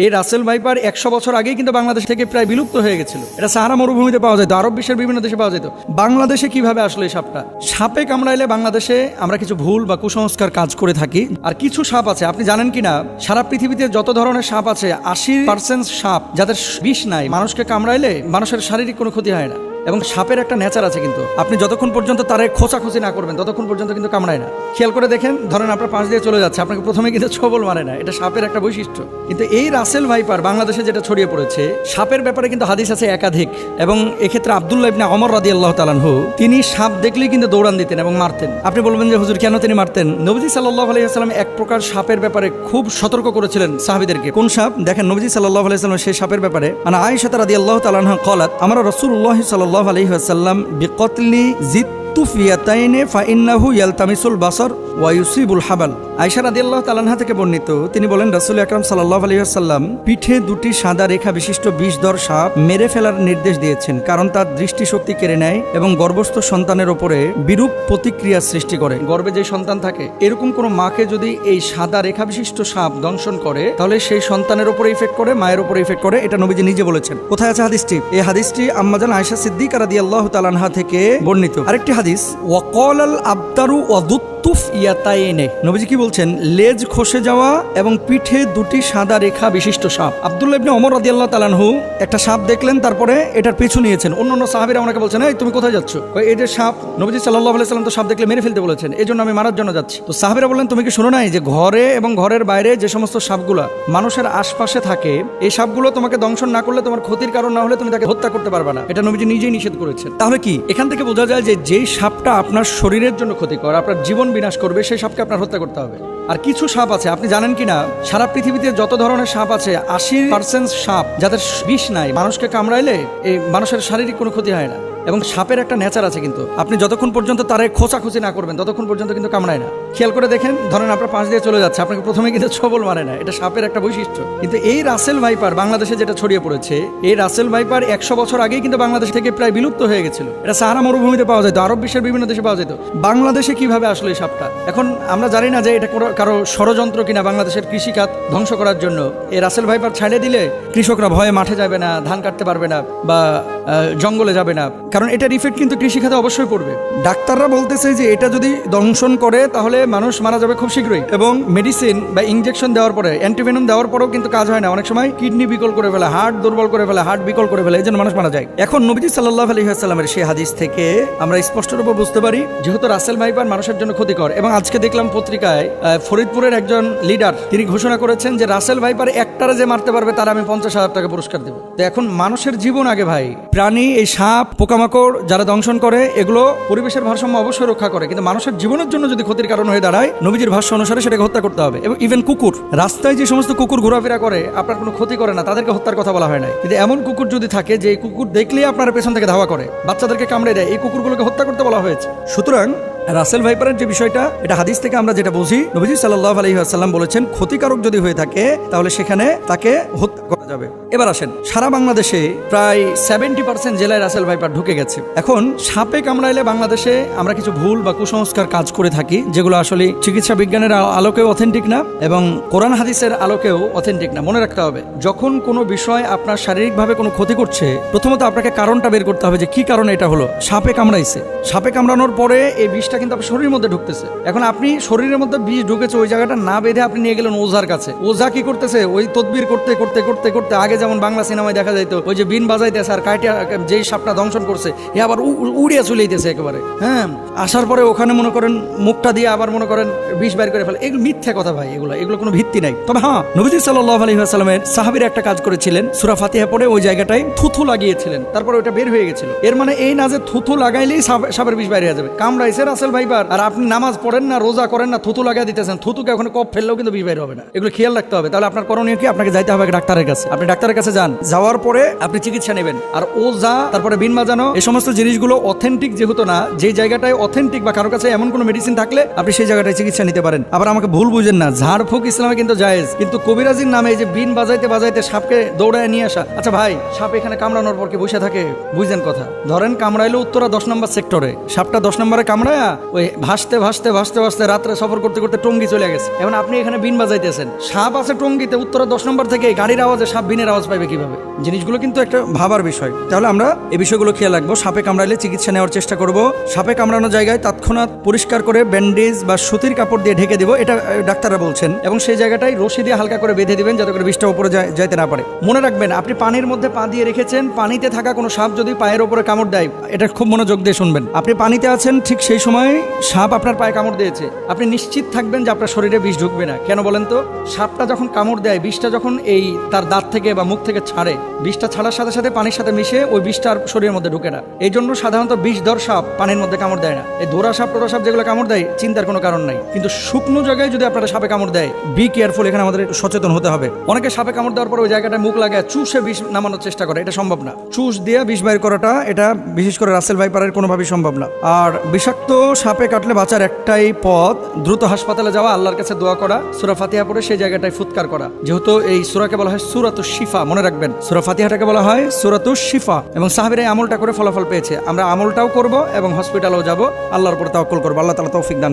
এই Russell viper 100 বছর আগেই কিন্তু বাংলাদেশ থেকে প্রায় বিলুপ্ত হয়ে গেছিল। এটা সাহারা মরুভূমিতে পাওয়া যেত, আরব বিশ্বের বিভিন্ন দেশে পাওয়া যেত। বাংলাদেশে কিভাবে আসলো এই সাপটা? সাপে কামড়াইলে বাংলাদেশে আমরা কিছু ভুল বা কুসংস্কার কাজ করে থাকি। আর কিছু সাপ আছে, আপনি জানেন কিনা, সারা পৃথিবীতে যত ধরনের সাপ আছে 80% সাপ যাদের বিষ নাই, মানুষকে কামড়াইলে মানুষের শারীরিক কোনো ক্ষতি হয় না। এবং সাপের একটা নেচার আছে, কিন্তু আপনি যতক্ষণ পর্যন্ত তারে খোঁচাখুচি না করবেন ততক্ষণ পর্যন্ত কিন্তু কামড়ায় না। খেয়াল করে দেখেন, ধরেন আপনার পাশ দিয়ে চলে যাচ্ছে, আপনাকে প্রথমে কিন্তু ছবল মারে না, এটা সাপের একটা বৈশিষ্ট্য। কিন্তু এই রাসেল ভাইপার বাংলাদেশে যেটা ছড়িয়ে পড়েছে, সাপের ব্যাপারে কিন্তু হাদিস আছে একাধিক। এবং এক্ষেত্রে আব্দুল্লাহ ইবনে ওমর রাদিয়াল্লাহু তাআলা আনহু তিনি সাপ দেখলেই কিন্তু দৌড়ান দিতেন এবং মারতেন। আপনি বলবেন যে হুজুর কেন তিনি মারতেন? নবীজি সাল্লাল্লাহু আলাইহি ওয়াসাল্লাম এক প্রকার সাপের ব্যাপারে খুব সতর্ক করেছিলেন সাহাবীদেরকে। কোন সাপ? দেখেন, নবীজি সাল্লাল্লাহু আলাইহি ওয়াসাল্লাম সেই সাপের ব্যাপারে, আনা আয়েশা রাদিয়াল্লাহু তাআলা আনহা قالت আমরা রাসূলুল্লাহ সাল্লাল্লাহু আলাইহি ওয়াসাল্লাম বিকতলি জিত্তুফিয়াতাইনে ফাইন্নাহু ইয়ালতামিসুল বাসার ওয়া ইউসিবুল হাবাল। আয়েশা রাদিয়াল্লাহু তাআলা আনহা থেকে বর্ণিত, তিনি বলেন রাসূল আকরাম সাল্লাল্লাহু আলাইহি ওয়াসাল্লাম পিঠে দুটি সাদা রেখা বিশিষ্ট বিষধর সাপ মেরে ফেলার নির্দেশ দিয়েছেন, কারণ তার দৃষ্টিশক্তি কেড়ে নেয় এবং গর্ভস্থ সন্তানের উপরে বিরূপ প্রতিক্রিয়া সৃষ্টি করে। গর্ভে যে সন্তান থাকে, এরকম কোনো মাকে যদি এই সাদা রেখা বিশিষ্ট সাপ দংশন করে, তাহলে সেই সন্তানের উপরে ইফেক্ট করে, মায়ের উপরে ইফেক্ট করে। এটা নবীজি নিজে বলেছেন। কোথায় আছে হাদিসটি? এই হাদিসটি আম্মাজান আয়েশা সিদ্দিকা রাদিয়াল্লাহু তাআলা আনহা থেকে বর্ণিত। আরেকটি হাদিস, ওয়াকালাল আবতারু ওয়াদুত্তুফ ইয়াতাইনে, নবীজি কি বলছেন? লেজ খসে যাওয়া এবং পিঠে দুটি সাদা রেখা বিশিষ্ট সাপ। আব্দুল্লাহ ইবনে ওমর রাদিয়াল্লাহু তাআলা আনহু একটা সাপ দেখলেন, তারপরে এটার পিছু নিয়েছেন। অন্যান্য সাহাবীরা ওনাকে বলছেন, এই তুমি কোথায় যাচ্ছ? এই যে সাপ, নবীজি সাল্লাল্লাহু আলাইহি ওয়াসাল্লাম তো সাপ দেখলে মেরে ফেলতে বলেছেন, এজন্য আমি মারার জন্য যাচ্ছি। তো সাহাবীরা বললেন, তুমি কি শোনো নাই যে ঘরে এবং ঘরের বাইরে যে সমস্ত সাপগুলা মানুষের আশপাশে থাকে, এই সাপগুলো তোমাকে দংশন না করলে, তোমার ক্ষতির কারণ না হলে তুমি তাকে হত্যা করতে পারবে না। এটা নবীজি নিজেই নিষেধ করেছেন। তাহলে কি এখান থেকে বোঝা যায় যে যেই সাপটা আপনার শরীরের জন্য ক্ষতিকর, আপনার জীবন বিনাশ করবে, সেই সাপকে আপনার হত্যা করতে হবে। আর কিছু সাপ আছে, আপনি জানেন কিনা, সারা পৃথিবীতে যত ধরনের সাপ আছে 80% সাপ যাদের বিষ নাই, মানুষকে কামড়াইলে এই মানুষের শারীরিক কোনো ক্ষতি হয় না। এবং সাপের একটা নেচার আছে, কিন্তু আপনি যতক্ষণ পর্যন্ত তারে খোঁচাখুচি না করবেন ততক্ষণ পর্যন্ত কিন্তু কামড়ায় না। খেয়াল করে দেখেন, ধরেন আপনার পাশ দিয়ে চলে যাচ্ছে, আপনাকে প্রথমে কিন্তু ছবল মারে না, এটা সাপের একটা বৈশিষ্ট্য। কিন্তু এই রাসেল ভাইপার বাংলাদেশে যেটা ছড়িয়ে পড়েছে, এই রাসেল ভাইপার 100 বছর আগেই কিন্তু বাংলাদেশ থেকে প্রায় বিলুপ্ত হয়ে গেছিল। এটা সাহারা মরুভূমিতে পাওয়া যেত, আরব বিশ্বের বিভিন্ন দেশে পাওয়া যেত। বাংলাদেশে কিভাবে আসলো এই সাপটা? এখন আমরা জানি না যে এটা কারো ষড়যন্ত্র কিনা বাংলাদেশের কৃষিখাত ধ্বংস করার জন্য। এই রাসেল ভাইপার ছাড়িয়ে দিলে কৃষকরা ভয়ে মাঠে যাবে না, ধান কাটতে পারবে না, বা জঙ্গলে যাবে না, কারণ এটার ইফেক্ট কিন্তু কৃষিখাতে অবশ্যই পড়বে। ডাক্তাররা বলতেছে যে এটা যদি দংশন করে তাহলে মানুষ মারা যাবে খুব শীঘ্রই। এবং মেডিসিন বা ইনজেকশন দেওয়ার পরে, অ্যান্টিভেনম দেওয়ার পরেও কিন্তু কাজ হয় না। অনেক সময় কিডনি বিকল করে ফেলে, হার্ট দুর্বল করে ফেলে, হার্ট বিকল করে ফেলে, এই জন্য মানুষ মারা যায়। এখন নবীজি সাল্লাল্লাহু আলাইহি ওয়াসাল্লামের সেই হাদিস থেকে আমরা স্পষ্টরূপে বুঝতে পারি, যেহেতু রাসেল ভাইপার মানুষের জন্য ক্ষতিকর। এবং আজকে দেখলাম পত্রিকায় ফরিদপুরের একজন লিডার তিনি ঘোষণা করেছেন যে রাসেল ভাইপার একটারে যে মারতে পারবে তার আমি 50,000 টাকা পুরস্কার দেব। তো এখন মানুষের জীবন আগে ভাই। প্রাণী, এই সাপ, পোকামাকড় যারা দংশন করে, এগুলো পরিবেশের ভারসাম্য অবশ্যই রক্ষা করে, কিন্তু মানুষের জীবনের জন্য যদি ক্ষতির কারণ হয়ে দাঁড়ায়, নবীজির ভাষ্য অনুসারে সেটাকে হত্যা করতে হবে। এবং ইভেন কুকুর, রাস্তায় যে সমস্ত কুকুর ঘোরাফেরা করে আপনার কোনো ক্ষতি করে না, তাদেরকে হত্যার কথা বলা হয় না। কিন্তু এমন কুকুর যদি থাকে যে এই কুকুর দেখলেই আপনার পেছন থেকে ধাওয়া করে, বাচ্চাদেরকে কামড়ে দেয়, এই কুকুরগুলোকে হত্যা করতে বলা হয়েছে। সুতরাং রাসেল ভাইপারের যে বিষয়টা, এটা হাদিস থেকে আমরা যেটা বুঝি, নবীজি সাল্লাল্লাহু আলাইহি ওয়াসাল্লাম বলেছেন ক্ষতিকারক যদি হয়ে থাকে তাহলে সেখানে তাকে হত্যা করা যাবে। এবার আসেন, সারা বাংলাদেশে প্রায় 70% জেলায় রাসেল ভাইপার ঢুকে গেছে। এখন সাপে কামড়াইলে বাংলাদেশে আমরা কিছু ভুল বা কুসংস্কার কাজ করে থাকি, যেগুলো আসলে চিকিৎসা বিজ্ঞানের আলোকেও অথেন্টিক না এবং কোরআন হাদিসের আলোকেও অথেন্টিক না। মনে রাখতে হবে, যখন কোনো বিষয় আপনার শারীরিকভাবে কোনো ক্ষতি করছে, প্রথমত আপনাকে কারণটা বের করতে হবে যে কি কারণে এটা হলো। সাপে কামড়াইছে, সাপে কামড়ানোর পরে এই বিষটা কিন্তু আপনার শরীরের মধ্যে ঢুকতেছে। এখন আপনি শরীরের মধ্যে বিষ ঢুকেছে, ওই জায়গাটা না বেঁধে আপনি নিয়ে গেলেন ওঝার কাছে। ওঝা কি করতেছে? ওই তদবির করতে করতে করতে করতে, আগে যেমন বাংলা সিনেমায় দেখা যাইতো, ওই যে বিন বাজাইতেছে আর কাইটা যেই সাপটা দংশন করছে এ আবার উড়িয়া চলে যেতেছে একেবারে। হ্যাঁ, আসার পরে ওখানে মনে করেন মুখটা দিয়ে আবার মনে করেন বিষ বাইর করে ফেলে। এগুলো মিথ্যা কথা ভাই, এগুলো কোনো ভিত্তি নাই। তবে হ্যাঁ, নবীজি সাল্লাল্লাহু আলাইহি ওয়াসাল্লামের সাহাবীরা একটা কাজ করেছিলেন, সূরা ফাতিহা পড়ে ওই জায়গাটায় থুথু লাগিয়েছিলেন, তারপরে ওটা বের হয়ে গেছিল। এর মানে এই না যে থুথু লাগাইলেই সাপের বিষ বাইরে হয়ে যাবে। কামড়াইছে রাসেল ভাইপার, আর আপনি নামাজ পড়েন না, রোজা করেন না, থুতু লাগিয়ে দিতেছেন, থুতুকে ওখানে কপ ফেললেও কিন্তু বিষ বাইরে হবে না। এগুলো খেয়াল রাখতে হবে। তাহলে আপনার করণীয় কি? আপনাকে যাইতে হবে ডাক্তারের কাছে। আপনি ডাক্তারের কাছে যান, যাওয়ার পরে আপনি চিকিৎসা নেবেন। আর ওঝা, তারপরে বিন বাজানো, এই সমস্ত জিনিসগুলো অথেন্টিক যেহেতু না, যে জায়গাটায় অথেন্টিক বা কারোর কাছে এমন কোনো মেডিসিন থাকলে আপনি সেই জায়গাটায় চিকিৎসা নিতে পারেন। আবার আমাকে ভুল বুঝেন না, ঝাড়ফুঁক ইসলামে কিন্তু জায়েজ, কিন্তু কবিরাজির নামে এই যে বিন বাজাইতে বাজাইতে সাপকে দৌড়ায় নিয়ে আসা। আচ্ছা ভাই, সাপ এখানে কামড়ানোর পর কি বসে থাকে? বুঝলেন কথা? ধরেন কামড়াইলো উত্তরা 10 নম্বর সেক্টরে, সাপটা 10 নম্বরে কামড়ায় ওই ভাসতে ভাসতে ভাসতে ভাসতে রাত্রে সফর করতে করতে টঙ্গী চলে গেছে। এখন আপনি এখানে বিন বাজাইতেছেন, সাপ আছে টঙ্গীতে, উত্তরা 10 নম্বর থেকে গাড়ির আওয়াজে সাপ বিনের আওয়াজ পাইবে কিভাবে? জিনিসগুলো কিন্তু একটা ভাবার বিষয়। তাহলে আমরা এই বিষয়গুলো খেয়াল রাখবো। সাপে কামড়াইলে চিকিৎসা নেওয়ার চেষ্টা করব। সাপে কামড়ানো জায়গায় তৎক্ষণাৎ পরিষ্কার করে ব্যান্ডেজ বা সুতির কাপড় দিয়ে ঢেকে দিব, এটা ডাক্তাররা বলছেন। এবং সেই জায়গাটাই রশি দিয়ে হালকা করে বেঁধে দিবেন যাতে করে বিষটা উপরে যাইতে না পারে। মনে রাখবেন, আপনি পানির মধ্যে পা দিয়ে রেখেছেন, পানিতে থাকা কোনো সাপ যদি পায়ের উপরে কামড় দেয়, এটা খুব মনোযোগ দিয়ে শুনবেন। আপনি পানিতে আছেন, ঠিক সেই সময় সাপ আপনার পায়ে কামড় দিয়েছে, আপনি নিশ্চিত থাকবেন যে আপনার শরীরে বিষ ঢুকবে না। কেন বলেন তো? সাপটা যখন কামড় দেয়, বিষটা যখন এই তার দাঁত থেকে বা মুখ থেকে ছাড়ে, বিষটা ছাড়ার সাথে সাথে পানির সাথে মিশে ওই বিষটা আর শরীরের মধ্যে ঢুকে না। এই জন্য সাধারণত বিষধর সাপ পানির মধ্যে কামড় দেয় না। এই ধোরা সাপ টোরা সাপ যেগুলো কামড় দেয়, চিন্তার কোনো কারণ নাই। কিন্তু শুকনো জায়গায় যদি আপনারা সাপে কামড় দেয়, বি কেয়ারফুল। এখানে আমাদের একটু সচেতন হতে হবে। অনেকে সাপে কামড় দেওয়ার পর ওই জায়গাটা মুখ লাগায় চুষে বিষ নামানোর চেষ্টা করে, এটা সম্ভব না। চুষ দিয়ে বিষ বাইর করাটা, এটা বিশেষ করে রাসেল ভাইপারের কোনোভাবেই সম্ভব না। আর বিষাক্ত সাপে কাটলে বাঁচার একটাই পথ, দ্রুত হাসপাতালে যাওয়া, আল্লাহর কাছে দোয়া করা, সূরা ফাতিহা পড়ে সেই জায়গাটায় ফুৎকার করা। যেহেতু এই সূরাকে বলা হয় সূরাতুশ শিফা, মনে রাখবেন সূরা ফাতিহাটাকে বলা হয় সূরাতুশ শিফা। এবং সাহাবীরা এই আমলটা করে ফলাফল পেয়েছে। আমরা আমলটাও করব এবং হসপিটালেও যাব, আল্লাহর উপর তাওয়াক্কুল করব। আল্লাহ তাআলা তৌফিক দান